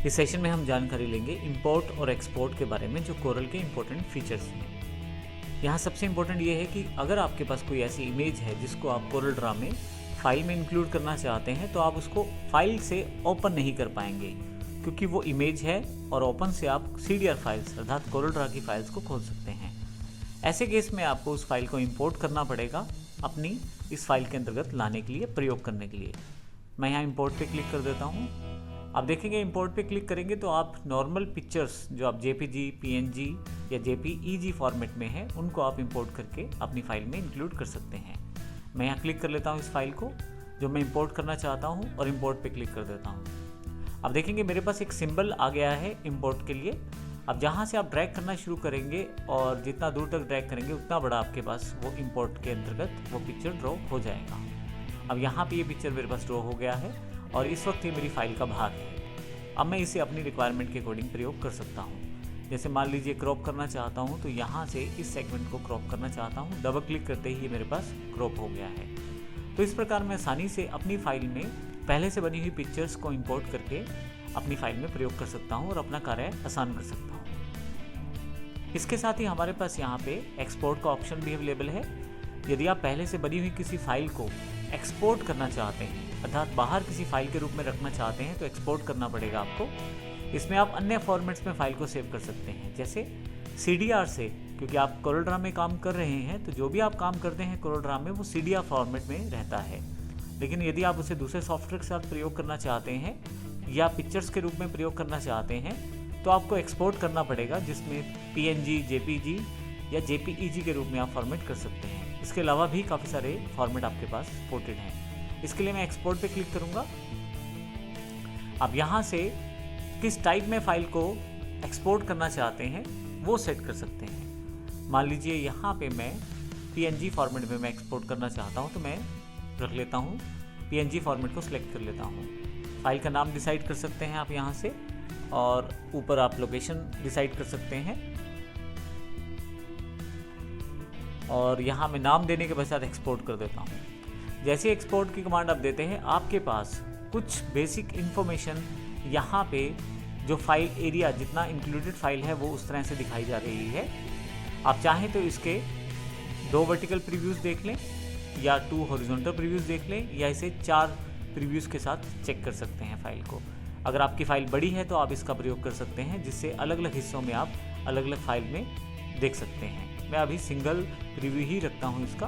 इस सेशन में हम जानकारी लेंगे इंपोर्ट और एक्सपोर्ट के बारे में, जो कोरल के इंपॉर्टेंट फीचर्स हैं। यहाँ सबसे इम्पोर्टेंट ये है कि अगर आपके पास कोई ऐसी इमेज है जिसको आप कोरल ड्रा में फाइल में इंक्लूड करना चाहते हैं, तो आप उसको फाइल से ओपन नहीं कर पाएंगे, क्योंकि वो इमेज है और ओपन से आप CDR फाइल्स अर्थात कोरल ड्रा की फाइल्स को खोल सकते हैं। ऐसे केस में आपको उस फाइल को इंपोर्ट करना पड़ेगा अपनी इस फाइल के अंतर्गत लाने के लिए, प्रयोग करने के लिए। मैं यहाँ इंपोर्ट पे क्लिक कर देता हूँ। आप देखेंगे इंपोर्ट पे क्लिक करेंगे तो आप नॉर्मल पिक्चर्स जो आप JPG, PNG या JPEG फॉर्मेट में है, उनको आप इंपोर्ट करके अपनी फाइल में इंक्लूड कर सकते हैं। मैं यहाँ क्लिक कर लेता हूँ इस फाइल को जो मैं इंपोर्ट करना चाहता हूँ और इंपोर्ट पे क्लिक कर देता हूँ। अब देखेंगे मेरे पास एक सिंबल आ गया है इंपोर्ट के लिए। अब जहाँ से आप ड्रैग करना शुरू करेंगे और जितना दूर तक ड्रैग करेंगे उतना बड़ा आपके पास वो इंपोर्ट के अंतर्गत वो पिक्चर ड्रॉ हो जाएगा। अब यहाँ पे ये पिक्चर मेरे पास ड्रॉ हो गया है और इस वक्त ये मेरी फाइल का भाग है। अब मैं इसे अपनी रिक्वायरमेंट के अकॉर्डिंग प्रयोग कर सकता हूँ। जैसे मान लीजिए क्रॉप करना चाहता हूँ, तो यहाँ से इस सेगमेंट को क्रॉप करना चाहता हूँ, डबल क्लिक करते ही मेरे पास क्रॉप हो गया है। तो इस प्रकार मैं आसानी से अपनी फाइल में पहले से बनी हुई पिक्चर्स को इंपोर्ट करके अपनी फाइल में प्रयोग कर सकता हूँ और अपना कार्य आसान कर सकता हूँ। इसके साथ ही हमारे पास यहाँ पे एक्सपोर्ट का ऑप्शन भी अवेलेबल है। यदि आप पहले से बनी हुई किसी फाइल को एक्सपोर्ट करना चाहते हैं, अर्थात बाहर किसी फाइल के रूप में रखना चाहते हैं, तो एक्सपोर्ट करना पड़ेगा आपको। इसमें आप अन्य फॉर्मेट्स में फाइल को सेव कर सकते हैं, जैसे CDR से, क्योंकि आप कोरल ड्रा में काम कर रहे हैं तो जो भी आप काम करते हैं कोरल ड्रा में वो CDR फॉर्मेट में रहता है। लेकिन यदि आप उसे दूसरे सॉफ्टवेयर के साथ प्रयोग करना चाहते हैं या पिक्चर्स के रूप में प्रयोग करना चाहते हैं, तो आपको एक्सपोर्ट करना पड़ेगा, जिसमें PNG, JPG या JPEG के रूप में आप फॉर्मेट कर सकते हैं। इसके अलावा भी काफ़ी सारे फॉर्मेट आपके पास सपोर्टेड हैं। इसके लिए मैं एक्सपोर्ट पे क्लिक करूँगा। अब यहाँ से किस टाइप में फ़ाइल को एक्सपोर्ट करना चाहते हैं वो सेट कर सकते हैं। मान लीजिए यहाँ पे मैं PNG फॉर्मेट में मैं एक्सपोर्ट करना चाहता हूँ, तो मैं रख लेता हूँ PNG फॉर्मेट को सिलेक्ट कर लेता हूँ। फाइल का नाम डिसाइड कर सकते हैं आप यहाँ से, और ऊपर आप लोकेशन डिसाइड कर सकते हैं। और यहाँ मैं नाम देने के पश्चात एक्सपोर्ट कर देता हूँ। जैसे एक्सपोर्ट की कमांड आप देते हैं, आपके पास कुछ बेसिक इन्फॉर्मेशन यहाँ पे जो फाइल एरिया जितना इंक्लूडेड फाइल है वो उस तरह से दिखाई जा रही है। आप चाहें तो इसके 2 वर्टिकल प्रीव्यूज़ देख लें या 2 हॉरिजॉन्टल प्रीव्यूज़ देख लें, या इसे 4 प्रीव्यूज़ के साथ चेक कर सकते हैं फाइल को। अगर आपकी फ़ाइल बड़ी है तो आप इसका प्रयोग कर सकते हैं, जिससे अलग अलग हिस्सों में आप अलग अलग फाइल में देख सकते हैं। मैं अभी सिंगल प्रीव्यू ही रखता हूँ इसका।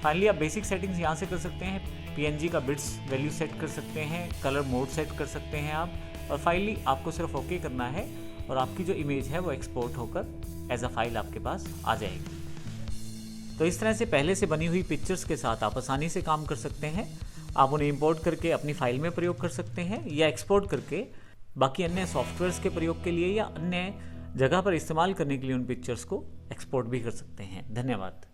फाइनली आप बेसिक सेटिंग्स यहाँ से कर सकते हैं। PNG का बिट्स वैल्यू सेट कर सकते हैं, कलर मोड सेट कर सकते हैं आप, और फाइनली आपको सिर्फ ओके करना है और आपकी जो इमेज है वो एक्सपोर्ट होकर एज अ फाइल आपके पास आ जाएगी। तो इस तरह से पहले से बनी हुई पिक्चर्स के साथ आप आसानी से काम कर सकते हैं। आप उन्हें इंपोर्ट करके अपनी फाइल में प्रयोग कर सकते हैं या एक्सपोर्ट करके बाकी अन्य सॉफ्टवेयर्स के प्रयोग के लिए या अन्य जगह पर इस्तेमाल करने के लिए उन पिक्चर्स को एक्सपोर्ट भी कर सकते हैं। धन्यवाद।